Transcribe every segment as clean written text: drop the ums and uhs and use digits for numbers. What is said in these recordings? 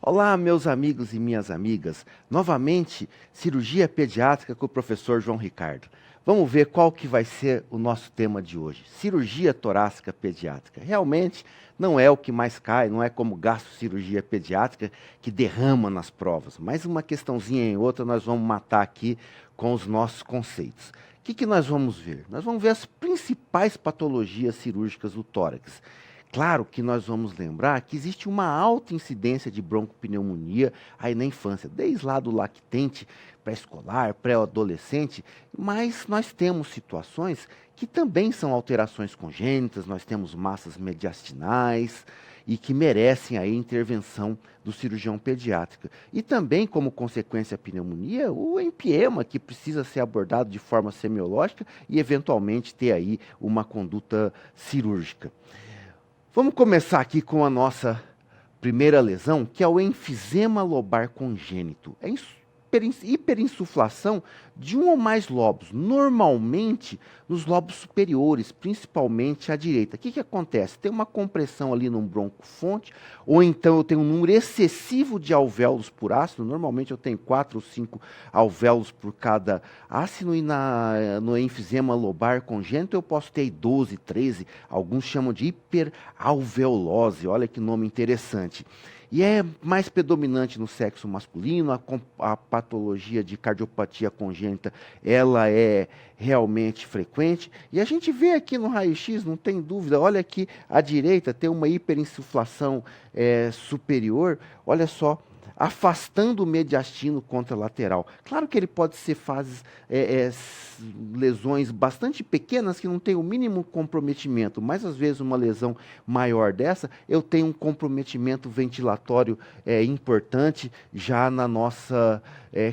Olá, meus amigos e minhas amigas. Novamente, cirurgia pediátrica com o professor João Ricardo. Vamos ver qual que vai ser o nosso tema de hoje. Cirurgia torácica pediátrica. Realmente não é o que mais cai, não é como gastrocirurgia pediátrica que derrama nas provas. Mas uma questãozinha em outra nós vamos matar aqui com os nossos conceitos. O que nós vamos ver? Nós vamos ver as principais patologias cirúrgicas do tórax. Claro que nós vamos lembrar que existe uma alta incidência de broncopneumonia aí na infância, desde lá do lactente, pré-escolar, pré-adolescente, mas nós temos situações que também são alterações congênitas, nós temos massas mediastinais e que merecem aí intervenção do cirurgião pediátrico. E também, como consequência da pneumonia, o empiema, que precisa ser abordado de forma semiológica e eventualmente ter aí uma conduta cirúrgica. Vamos começar aqui com a nossa primeira lesão, que é o enfisema lobar congênito. É hiperinsuflação de um ou mais lobos, normalmente nos lobos superiores, principalmente à direita. O que acontece? Tem uma compressão ali no broncofonte, ou então eu tenho um número excessivo de alvéolos por ácido, normalmente eu tenho 4 ou 5 alvéolos por cada ácido, e no enfisema lobar congênito eu posso ter 12, 13, alguns chamam de hiperalveolose, olha que nome interessante. E é mais predominante no sexo masculino, a patologia de cardiopatia congênita, ela é realmente frequente. E a gente vê aqui no raio-x, não tem dúvida, olha aqui à direita, tem uma hiperinsuflação superior, olha só, afastando o mediastino contralateral. Claro que ele pode ser fases, lesões bastante pequenas que não tem o mínimo comprometimento, mas às vezes uma lesão maior dessa, eu tenho um comprometimento ventilatório importante já na nossa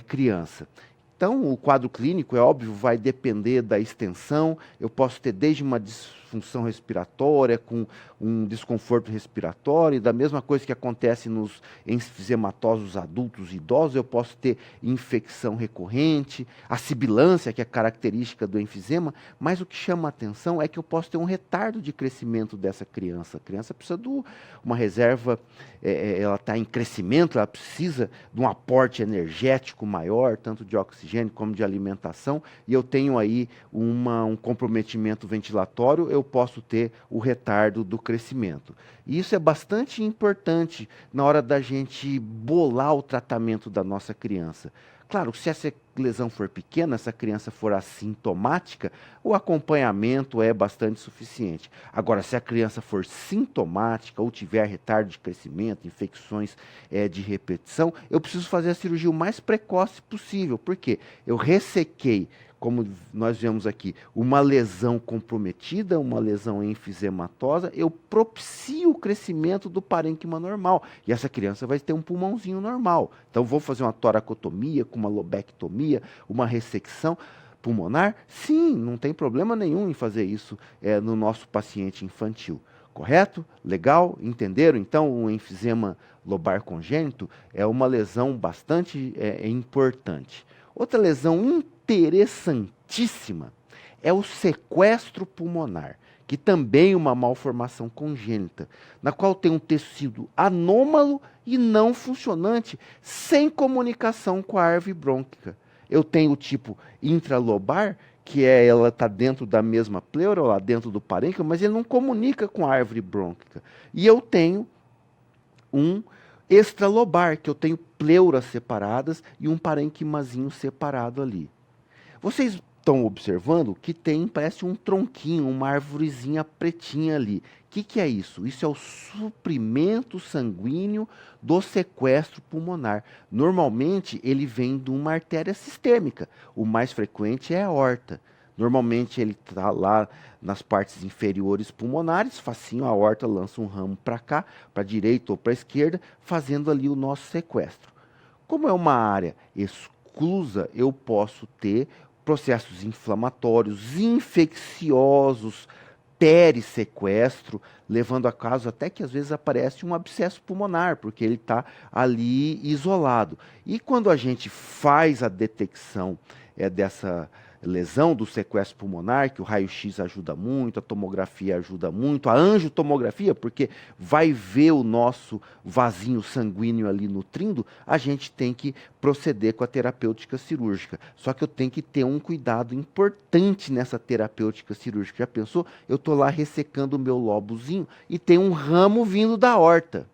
criança. Então, o quadro clínico, é óbvio, vai depender da extensão. Eu posso ter desde uma disfunção respiratória, com um desconforto respiratório, e da mesma coisa que acontece nos enfisematosos adultos e idosos, eu posso ter infecção recorrente, a sibilância, que é característica do enfisema, mas o que chama a atenção é que eu posso ter um retardo de crescimento dessa criança. A criança precisa de uma reserva, ela está em crescimento, ela precisa de um aporte energético maior, tanto de oxigênio como de alimentação, e eu tenho aí um comprometimento ventilatório, eu posso ter o retardo do crescimento. E isso é bastante importante na hora da gente bolar o tratamento da nossa criança. Claro, se essa lesão for pequena, essa criança for assintomática, o acompanhamento é bastante suficiente. Agora, se a criança for sintomática ou tiver retardo de crescimento, infecções de repetição, eu preciso fazer a cirurgia o mais precoce possível. Por quê? Eu ressequei, como nós vemos aqui, uma lesão comprometida, uma lesão enfisematosa, eu propicio o crescimento do parênquima normal. E essa criança vai ter um pulmãozinho normal. Então, vou fazer uma toracotomia, com uma lobectomia, uma ressecção pulmonar? Sim, não tem problema nenhum em fazer isso no nosso paciente infantil. Correto? Legal? Entenderam? Então, o enfisema lobar congênito é uma lesão bastante importante. Outra lesão interessantíssima é o sequestro pulmonar, que também é uma malformação congênita, na qual tem um tecido anômalo e não funcionante, sem comunicação com a árvore brônquica. Eu tenho o tipo intralobar, que ela está dentro da mesma pleura, lá dentro do parênquima, mas ele não comunica com a árvore brônquica. E eu tenho um extralobar, que eu tenho pleuras separadas e um parênquimazinho separado ali. Vocês estão observando que tem, parece um tronquinho, uma arvorezinha pretinha ali. O que é isso? Isso é o suprimento sanguíneo do sequestro pulmonar. Normalmente, ele vem de uma artéria sistêmica. O mais frequente é a aorta. Normalmente ele está lá nas partes inferiores pulmonares, facinho, a aorta lança um ramo para cá, para a direita ou para a esquerda, fazendo ali o nosso sequestro. Como é uma área exclusa, eu posso ter processos inflamatórios, infecciosos, perissequestro, levando a caso até que às vezes aparece um abscesso pulmonar, porque ele está ali isolado. E quando a gente faz a detecção dessa lesão do sequestro pulmonar, que o raio-x ajuda muito, a tomografia ajuda muito, a angiotomografia, porque vai ver o nosso vasinho sanguíneo ali nutrindo, a gente tem que proceder com a terapêutica cirúrgica. Só que eu tenho que ter um cuidado importante nessa terapêutica cirúrgica. Já pensou? Eu estou lá ressecando o meu lobozinho e tem um ramo vindo da aorta.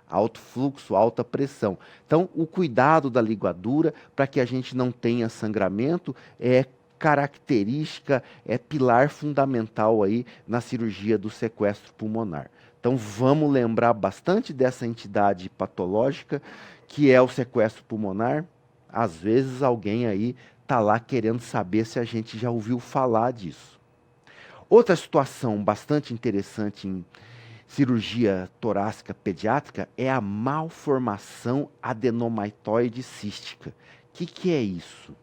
Alto fluxo, alta pressão. Então, o cuidado da ligadura para que a gente não tenha sangramento é característica, é pilar fundamental aí na cirurgia do sequestro pulmonar. Então, vamos lembrar bastante dessa entidade patológica que é o sequestro pulmonar. Às vezes alguém aí está lá querendo saber se a gente já ouviu falar disso. Outra situação bastante interessante em cirurgia torácica pediátrica é a malformação adenomatoide cística. O que é isso?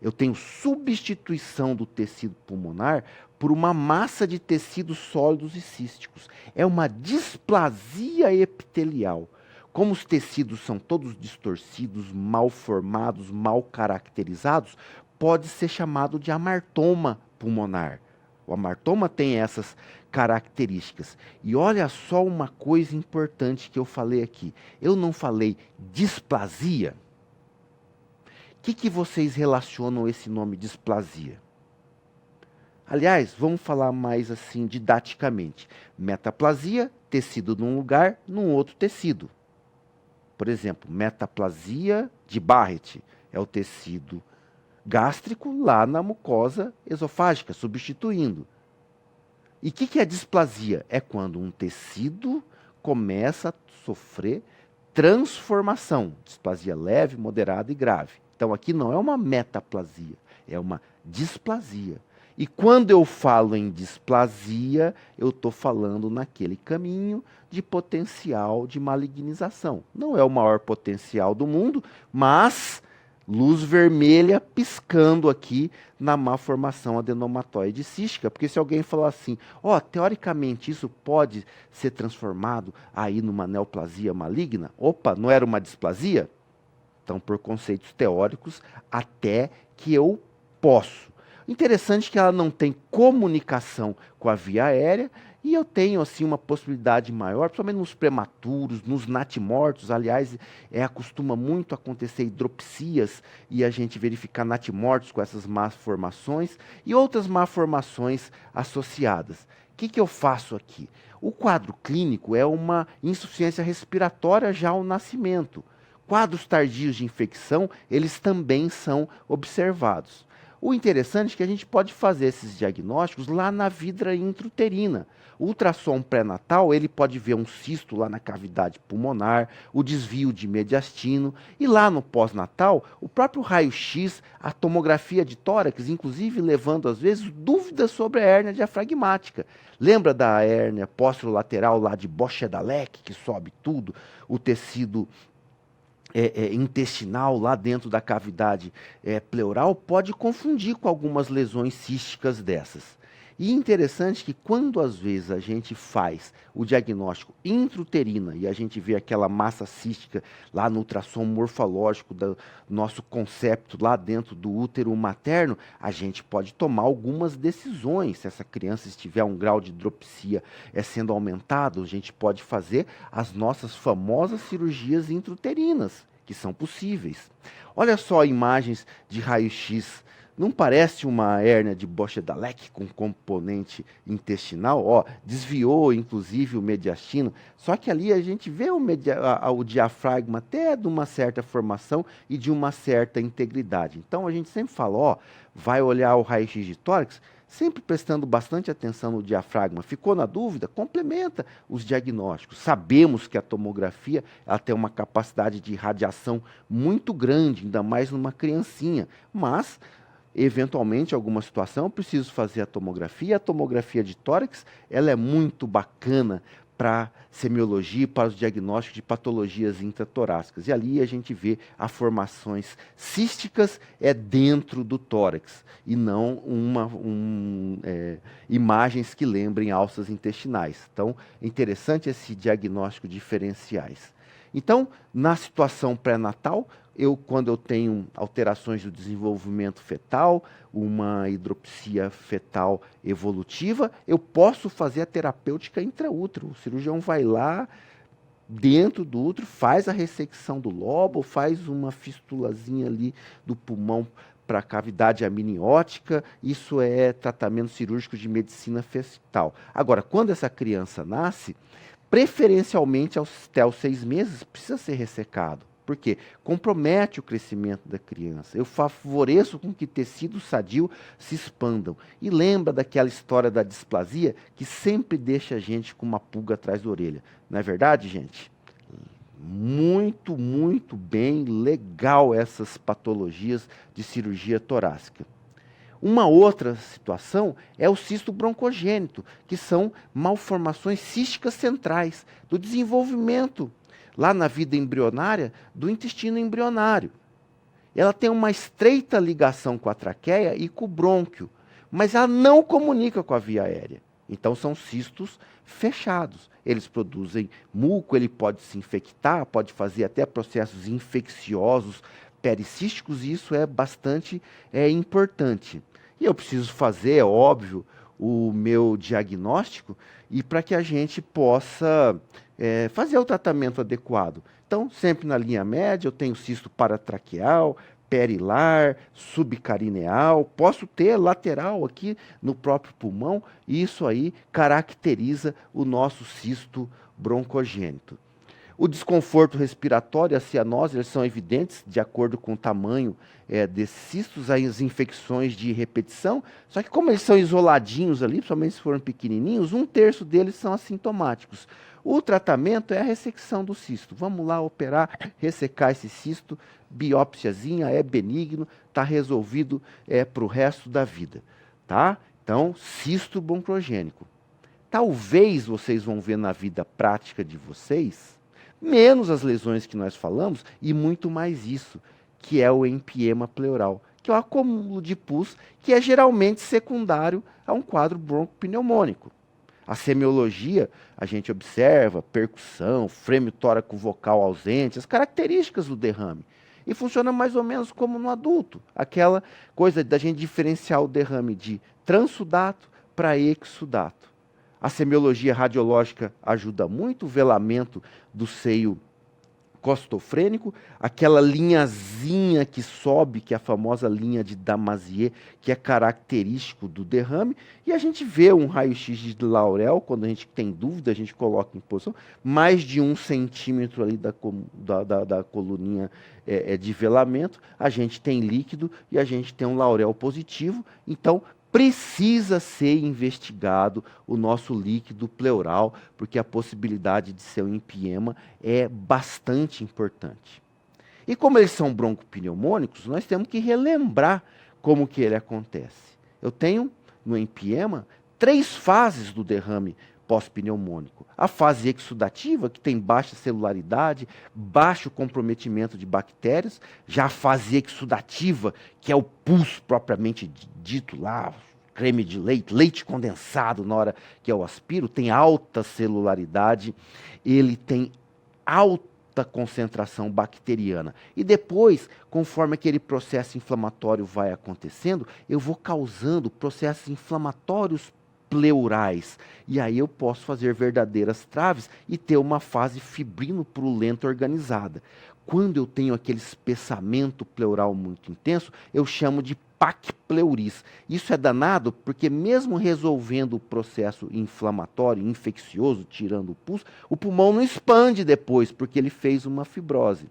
Eu tenho substituição do tecido pulmonar por uma massa de tecidos sólidos e císticos. É uma displasia epitelial. Como os tecidos são todos distorcidos, mal formados, mal caracterizados, pode ser chamado de amartoma pulmonar. O amartoma tem essas características. E olha só uma coisa importante que eu falei aqui. Eu não falei displasia. O que vocês relacionam esse nome displasia? Aliás, vamos falar mais assim didaticamente. Metaplasia, tecido num lugar, num outro tecido. Por exemplo, metaplasia de Barrett é o tecido gástrico lá na mucosa esofágica, substituindo. E o que é displasia? É quando um tecido começa a sofrer transformação. Displasia leve, moderada e grave. Então aqui não é uma metaplasia, é uma displasia. E quando eu falo em displasia, eu estou falando naquele caminho de potencial de malignização. Não é o maior potencial do mundo, mas luz vermelha piscando aqui na malformação adenomatoide cística, porque se alguém falar assim, teoricamente isso pode ser transformado aí numa neoplasia maligna, opa, não era uma displasia? Então, por conceitos teóricos, até que eu posso. Interessante que ela não tem comunicação com a via aérea, e eu tenho assim uma possibilidade maior, principalmente nos prematuros, nos natimortos. Aliás, costuma muito acontecer hidropsias e a gente verificar natimortos com essas malformações e outras malformações associadas. O que eu faço aqui? O quadro clínico é uma insuficiência respiratória já ao nascimento. Quadros tardios de infecção, eles também são observados. O interessante é que a gente pode fazer esses diagnósticos lá na vidra intrauterina. O ultrassom pré-natal, ele pode ver um cisto lá na cavidade pulmonar, o desvio de mediastino, e lá no pós-natal, o próprio raio-x, a tomografia de tórax, inclusive levando às vezes dúvidas sobre a hérnia diafragmática. Lembra da hérnia posterolateral lá de Bochedalec, que sobe tudo, o tecido intestinal lá dentro da cavidade pleural pode confundir com algumas lesões císticas dessas. E interessante que quando às vezes a gente faz o diagnóstico intrauterina e a gente vê aquela massa cística lá no ultrassom morfológico do nosso concepto lá dentro do útero materno, a gente pode tomar algumas decisões. Se essa criança estiver um grau de hidropsia sendo aumentado, a gente pode fazer as nossas famosas cirurgias intrauterinas, que são possíveis. Olha só imagens de raio-x. Não parece uma hérnia de Bochedalec com componente intestinal? Desviou inclusive o mediastino, só que ali a gente vê o diafragma até de uma certa formação e de uma certa integridade. Então a gente sempre fala, vai olhar o raio-x de tórax, sempre prestando bastante atenção no diafragma. Ficou na dúvida? Complementa os diagnósticos. Sabemos que a tomografia ela tem uma capacidade de radiação muito grande, ainda mais numa criancinha, mas eventualmente, em alguma situação, eu preciso fazer a tomografia. A tomografia de tórax ela é muito bacana para semiologia, para os diagnósticos de patologias intratorácicas. E ali a gente vê as formações císticas dentro do tórax e não imagens que lembrem alças intestinais. Então, é interessante esse diagnóstico diferenciais. Então, na situação pré-natal, quando eu tenho alterações do desenvolvimento fetal, uma hidropsia fetal evolutiva, eu posso fazer a terapêutica intraútero. O cirurgião vai lá dentro do útero, faz a ressecção do lobo, faz uma fistulazinha ali do pulmão para a cavidade amniótica. Isso é tratamento cirúrgico de medicina fetal. Agora, quando essa criança nasce, preferencialmente até os 6 meses, precisa ser ressecado. Por quê? Compromete o crescimento da criança. Eu favoreço com que tecidos sadios se expandam. E lembra daquela história da displasia que sempre deixa a gente com uma pulga atrás da orelha. Não é verdade, gente? Muito, muito bem, legal essas patologias de cirurgia torácica. Uma outra situação é o cisto broncogênito, que são malformações císticas centrais do desenvolvimento, lá na vida embrionária, do intestino embrionário. Ela tem uma estreita ligação com a traqueia e com o brônquio, mas ela não comunica com a via aérea. Então são cistos fechados. Eles produzem muco, ele pode se infectar, pode fazer até processos infecciosos pericísticos, e isso é bastante importante. E eu preciso fazer, é óbvio, o meu diagnóstico, e para que a gente possa fazer o tratamento adequado. Então, sempre na linha média, eu tenho cisto paratraqueal, perilar, subcarineal, posso ter lateral aqui no próprio pulmão, e isso aí caracteriza o nosso cisto broncogênito. O desconforto respiratório e a cianose, eles são evidentes de acordo com o tamanho desses cistos, as infecções de repetição, só que como eles são isoladinhos ali, principalmente se forem pequenininhos, 1/3 deles são assintomáticos. O tratamento é a ressecção do cisto. Vamos lá operar, ressecar esse cisto, biópsiazinha, é benigno, está resolvido para o resto da vida. Tá? Então, cisto broncogênico. Talvez vocês vão ver na vida prática de vocês, menos as lesões que nós falamos e muito mais isso, que é o empiema pleural, que é o acúmulo de pus, que é geralmente secundário a um quadro broncopneumônico. A semiologia, a gente observa percussão, frêmio tóraco-vocal ausente, as características do derrame. E funciona mais ou menos como no adulto, aquela coisa da gente diferenciar o derrame de transsudato para exsudato. A semiologia radiológica ajuda muito, o velamento do seio costofrênico, aquela linhazinha que sobe, que é a famosa linha de Damasier, que é característico do derrame, e a gente vê um raio-x de Laurel, quando a gente tem dúvida, a gente coloca em posição, mais de 1 centímetro ali da coluninha de velamento, a gente tem líquido e a gente tem um Laurel positivo, então precisa ser investigado o nosso líquido pleural, porque a possibilidade de ser um empiema é bastante importante. E como eles são broncopneumônicos, nós temos que relembrar como que ele acontece. Eu tenho, no empiema, 3 fases do derrame pós-pneumônico. A fase exudativa, que tem baixa celularidade, baixo comprometimento de bactérias. Já a fase exudativa, que é o pus propriamente dito lá, creme de leite, leite condensado na hora que eu aspiro, tem alta celularidade, ele tem alta concentração bacteriana. E depois, conforme aquele processo inflamatório vai acontecendo, eu vou causando processos inflamatórios pleurais. E aí eu posso fazer verdadeiras traves e ter uma fase fibrino-purulenta organizada. Quando eu tenho aquele espessamento pleural muito intenso, eu chamo de PAC pleuris. Isso é danado porque mesmo resolvendo o processo inflamatório, infeccioso, tirando o pus, o pulmão não expande depois, porque ele fez uma fibrose.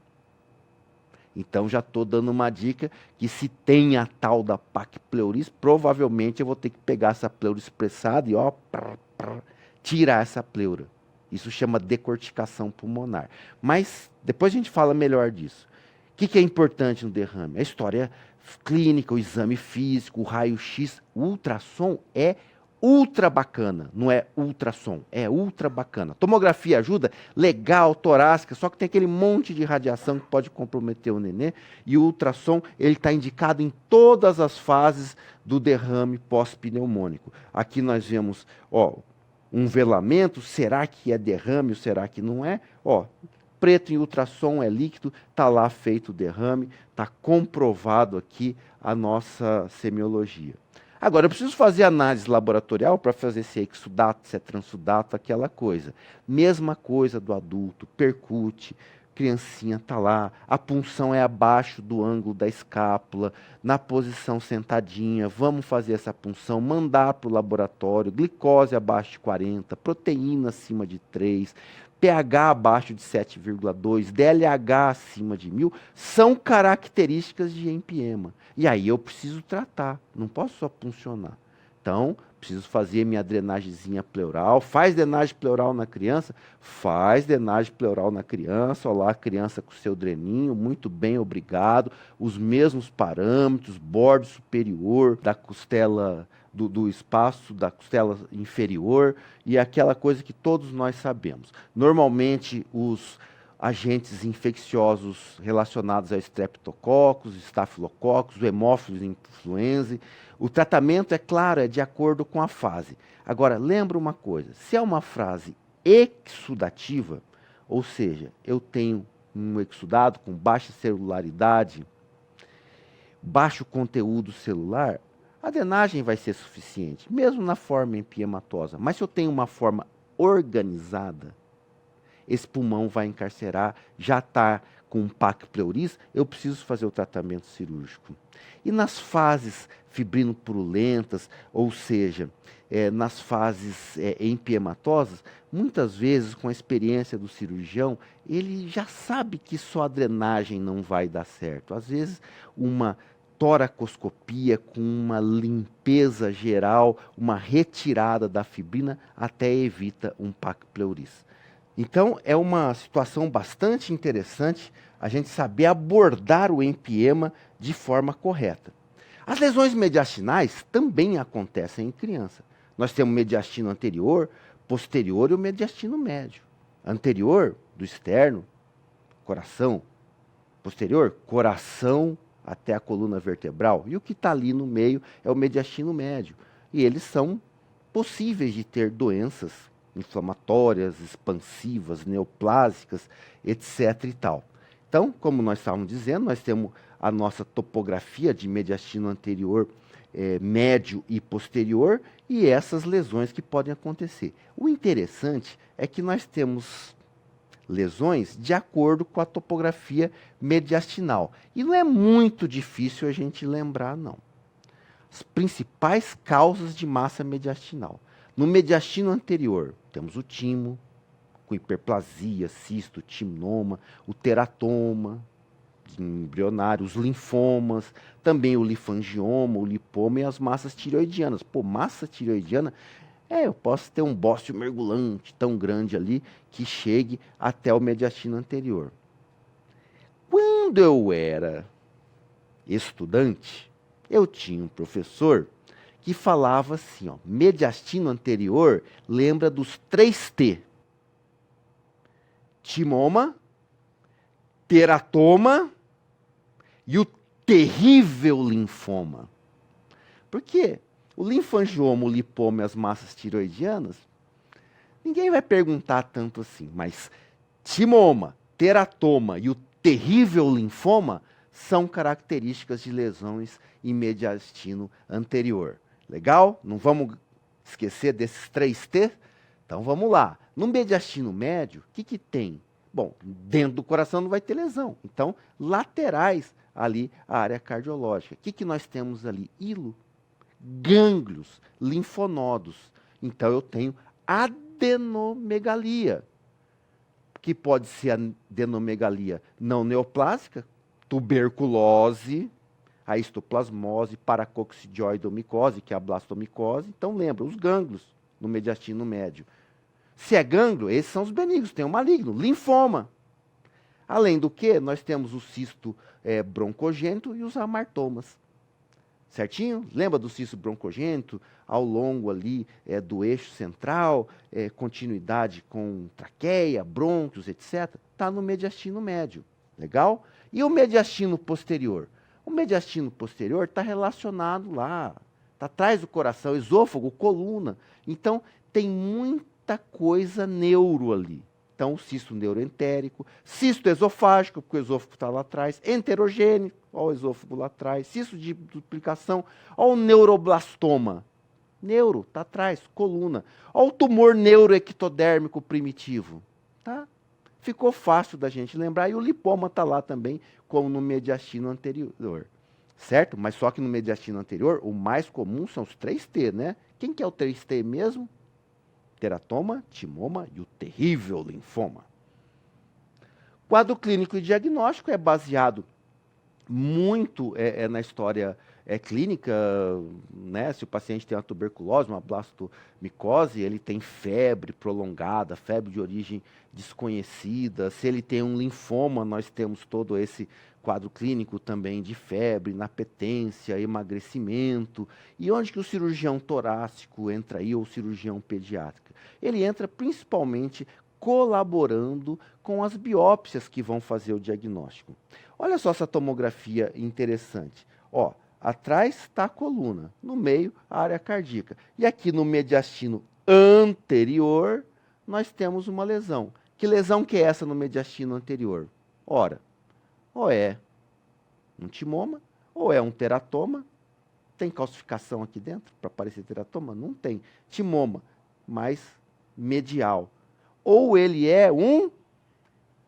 Então já estou dando uma dica que se tem a tal da PAC pleuris, provavelmente eu vou ter que pegar essa pleura expressada e tirar essa pleura. Isso chama decorticação pulmonar. Mas depois a gente fala melhor disso. O que é importante no derrame? A história clínica, o exame físico, o raio-x, o ultrassom é ultra bacana, não é ultrassom, é ultra bacana. Tomografia ajuda? Legal, torácica, só que tem aquele monte de radiação que pode comprometer o nenê, e o ultrassom ele está indicado em todas as fases do derrame pós-pneumônico. Aqui nós vemos um velamento, será que é derrame ou será que não é? preto em ultrassom, é líquido, está lá feito o derrame, está comprovado aqui a nossa semiologia. Agora, eu preciso fazer análise laboratorial para fazer se é exudato, se é transudato, aquela coisa. Mesma coisa do adulto, percute, criancinha está lá, a punção é abaixo do ângulo da escápula, na posição sentadinha, vamos fazer essa punção, mandar para o laboratório, glicose abaixo de 40, proteína acima de 3, pH abaixo de 7,2, DLH acima de 1000, são características de empiema. E aí eu preciso tratar, não posso só puncionar. Então, preciso fazer minha drenagemzinha pleural. Faz drenagem pleural na criança? Faz drenagem pleural na criança. Olha lá a criança com o seu dreninho, muito bem, obrigado. Os mesmos parâmetros, bordo superior da costela, do espaço da costela inferior e aquela coisa que todos nós sabemos. Normalmente, os agentes infecciosos relacionados a streptococcus, estafilococcus, o hemófilos influenzae. O tratamento, é claro, é de acordo com a fase. Agora, lembra uma coisa, se é uma fase exudativa, ou seja, eu tenho um exudado com baixa celularidade, baixo conteúdo celular, a drenagem vai ser suficiente, mesmo na forma empiematosa. Mas se eu tenho uma forma organizada, esse pulmão vai encarcerar, já está com um PAC pleuris, eu preciso fazer o tratamento cirúrgico. E nas fases fibrinopurulentas, ou seja, nas fases empiematosas, muitas vezes, com a experiência do cirurgião, ele já sabe que só a drenagem não vai dar certo. Às vezes, uma toracoscopia com uma limpeza geral, uma retirada da fibrina, até evita um PAC pleuris. Então, é uma situação bastante interessante a gente saber abordar o empiema de forma correta. As lesões mediastinais também acontecem em criança. Nós temos o mediastino anterior, posterior e o mediastino médio. Anterior, do externo, coração. Posterior, coração até a coluna vertebral. E o que está ali no meio é o mediastino médio. E eles são possíveis de ter doenças inflamatórias, expansivas, neoplásicas, etc. e tal. Então, como nós estávamos dizendo, nós temos a nossa topografia de mediastino anterior, médio e posterior, e essas lesões que podem acontecer. O interessante é que nós temos lesões de acordo com a topografia mediastinal. E não é muito difícil a gente lembrar, não. As principais causas de massa mediastinal. No mediastino anterior, temos o timo, com hiperplasia, cisto, timnoma, o teratoma embrionário, os linfomas, também o lifangioma, o lipoma e as massas tireoidianas. Pô, massa tireoidiana, eu posso ter um bócio mergulante tão grande ali que chegue até o mediastino anterior. Quando eu era estudante, eu tinha um professor que falava assim, ó, mediastino anterior lembra dos 3T. Timoma, teratoma e o terrível linfoma. Por quê? O linfangioma, o lipoma e as massas tiroidianas, ninguém vai perguntar tanto assim, mas timoma, teratoma e o terrível linfoma são características de lesões em mediastino anterior. Legal? Não vamos esquecer desses 3T? Então vamos lá. No mediastino médio, o que tem? Bom, dentro do coração não vai ter lesão. Então, laterais ali a área cardiológica. O que nós temos ali? Hilo, gânglios, linfonodos. Então eu tenho adenomegalia, que pode ser adenomegalia não neoplásica, tuberculose, a histoplasmose, paracoccidioidomicose, que é a blastomicose. Então lembra, os gânglios no mediastino médio. Se é gânglio, esses são os benignos, tem o maligno, linfoma. Além do que, nós temos o cisto broncogênito e os amartomas. Certinho? Lembra do cisto broncogênito? Ao longo ali do eixo central, continuidade com traqueia, brônquios, etc. Está no mediastino médio. Legal? E o mediastino posterior? O mediastino posterior está relacionado lá, está atrás do coração, esôfago, coluna. Então, tem muita coisa neuro ali. Então, cisto neuroentérico, cisto esofágico, porque o esôfago está lá atrás, enterogênico, olha o esôfago lá atrás, cisto de duplicação, olha o neuroblastoma. Neuro, está atrás, coluna. Olha o tumor neuroectodérmico primitivo. Tá? Ficou fácil da gente lembrar, e o lipoma está lá também, como no mediastino anterior. Certo? Mas só que no mediastino anterior, o mais comum são os 3T, né? Quem que é o 3T mesmo? Teratoma, timoma e o terrível linfoma. Quadro clínico e diagnóstico é baseado muito na história clínica, né? Se o paciente tem uma tuberculose, uma blastomicose, ele tem febre prolongada, febre de origem desconhecida. Se ele tem um linfoma, nós temos todo esse quadro clínico também de febre, inapetência, emagrecimento. E onde que o cirurgião torácico entra aí, ou o cirurgião pediátrico? Ele entra principalmente colaborando com as biópsias que vão fazer o diagnóstico. Olha só essa tomografia interessante. Ó, atrás está a coluna, no meio a área cardíaca. E aqui no mediastino anterior, nós temos uma lesão. Que lesão que é essa no mediastino anterior? Ora, ou é um timoma, ou é um teratoma. Tem calcificação aqui dentro para aparecer teratoma? Não tem. Timoma, mais medial. Ou ele é um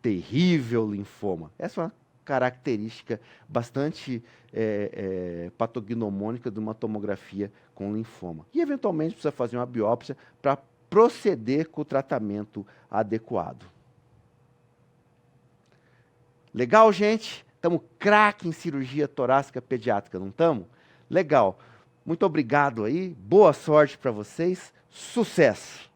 terrível linfoma. Essa é uma característica bastante patognomônica de uma tomografia com linfoma. E, eventualmente, precisa fazer uma biópsia para proceder com o tratamento adequado. Legal, gente? Estamos craque em cirurgia torácica pediátrica, não estamos? Legal. Muito obrigado aí. Boa sorte para vocês. Sucesso!